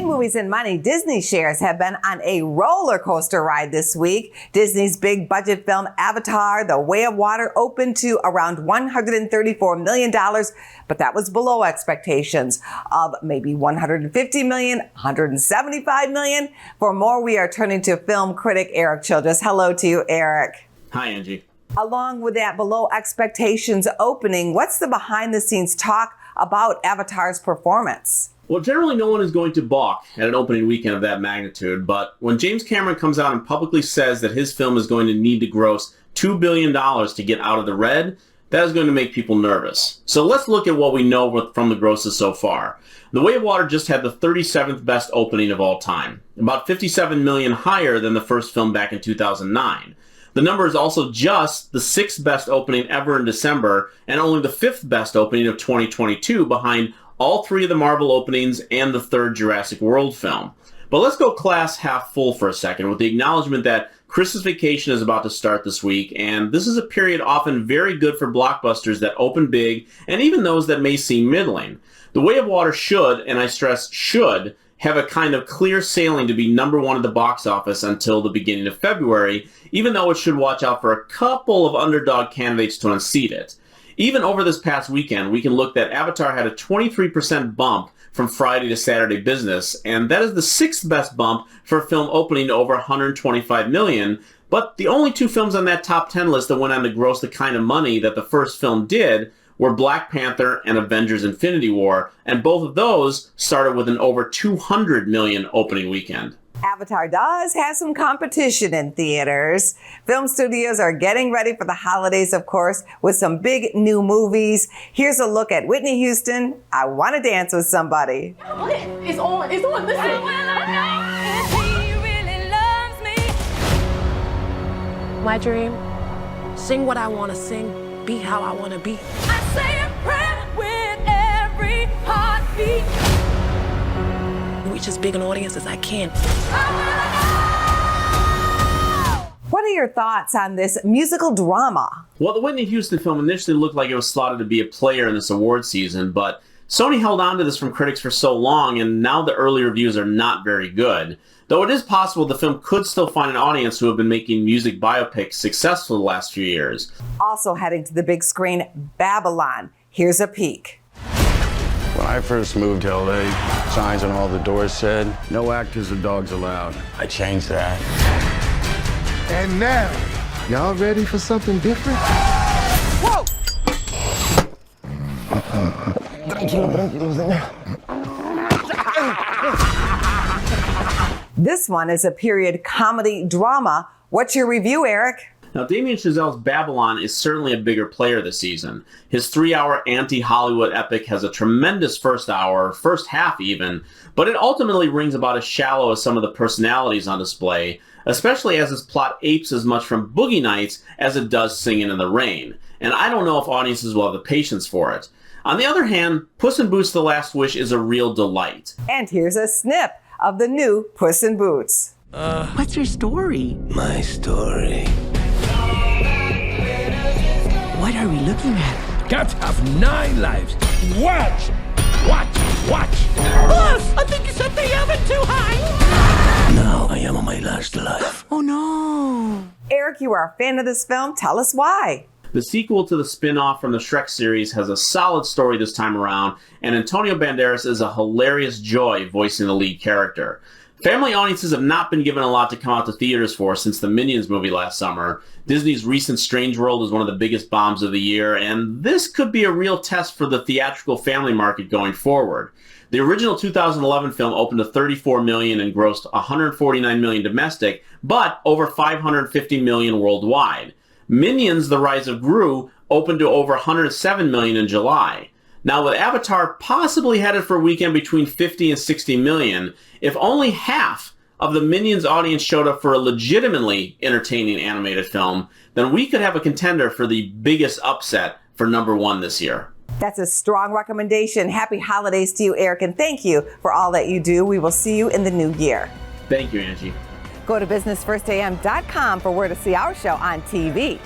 In movies and money, Disney shares have been on a roller coaster ride this week. Disney's big budget film Avatar, The Way of Water, opened to around $134 million, but that was below expectations of maybe $150 million, $175 million. For more, we are turning to film critic Erik Childress. Hello to you, Erik. Hi, Angie. Along with that below expectations opening, what's the behind the scenes talk about Avatar's performance? Well, generally no one is going to balk at an opening weekend of that magnitude, but when James Cameron comes out and publicly says that his film is going to need to gross $2 billion to get out of the red, that is going to make people nervous. So let's look at what we know from the grosses so far. The Way of Water just had the 37th best opening of all time, about $57 million higher than the first film back in 2009. The number is also just the 6th best opening ever in December and only the 5th best opening of 2022 behind all 3 of the Marvel openings and the 3rd Jurassic World film. But let's go glass half full for a second with the acknowledgement that Christmas vacation is about to start this week, and this is a period often very good for blockbusters that open big and even those that may seem middling. The Way of Water should, and I stress should, have a kind of clear sailing to be number 1 at the box office until the beginning of February, even though it should watch out for a couple of underdog candidates to unseat it. Even over this past weekend, we can look that Avatar had a 23% bump from Friday to Saturday business, and that is the 6th best bump for a film opening to over $125 million. But the only 2 films on that top 10 list that went on to gross the kind of money that the first film did were Black Panther and Avengers Infinity War, and both of those started with an over $200 million opening weekend. Avatar does have some competition in theaters. Film studios are getting ready for the holidays, of course, with some big new movies. Here's a look at Whitney Houston, I Want to Dance with Somebody. It's on, listen. My dream, sing what I want to sing, be how I want to be. I say a prayer with every heartbeat. Reach as big an audience as I can. What are your thoughts on this musical drama? Well, the Whitney Houston film initially looked like it was slotted to be a player in this award season, but Sony held on to this from critics for so long, and now the early reviews are not very good. Though it is possible the film could still find an audience who have been making music biopics successful the last few years. Also heading to the big screen, Babylon. Here's a peek. When I first moved to LA, signs on all the doors said, no actors or dogs allowed. I changed that. And now, y'all ready for something different? Whoa! This one is a period comedy drama. What's your review, Erik? Now, Damien Chazelle's Babylon is certainly a bigger player this season. His 3-hour anti-Hollywood epic has a tremendous first half even, but it ultimately rings about as shallow as some of the personalities on display, especially as his plot apes as much from Boogie Nights as it does Singin' in the Rain. And I don't know if audiences will have the patience for it. On the other hand, Puss in Boots: The Last Wish is a real delight. And here's a snip of the new Puss in Boots. What's your story? My story. What are we looking at? Cats have 9 lives. Watch! Boss, I think you set the oven too high. Now I am on my last life. Oh no. Erik, you are a fan of this film. Tell us why. The sequel to the spin-off from the Shrek series has a solid story this time around, and Antonio Banderas is a hilarious joy voicing the lead character. Family audiences have not been given a lot to come out to theaters for since the Minions movie last summer. Disney's recent Strange World is one of the biggest bombs of the year, and this could be a real test for the theatrical family market going forward. The original 2011 film opened to $34 million and grossed $149 million domestic, but over $550 million worldwide. Minions: The Rise of Gru opened to over $107 million in July. Now, with Avatar possibly headed for a weekend between 50 and 60 million, if only half of the Minions audience showed up for a legitimately entertaining animated film, then we could have a contender for the biggest upset for number 1 this year. That's a strong recommendation. Happy holidays to you, Erik, and thank you for all that you do. We will see you in the new year. Thank you, Angie. Go to businessfirstam.com for where to see our show on TV.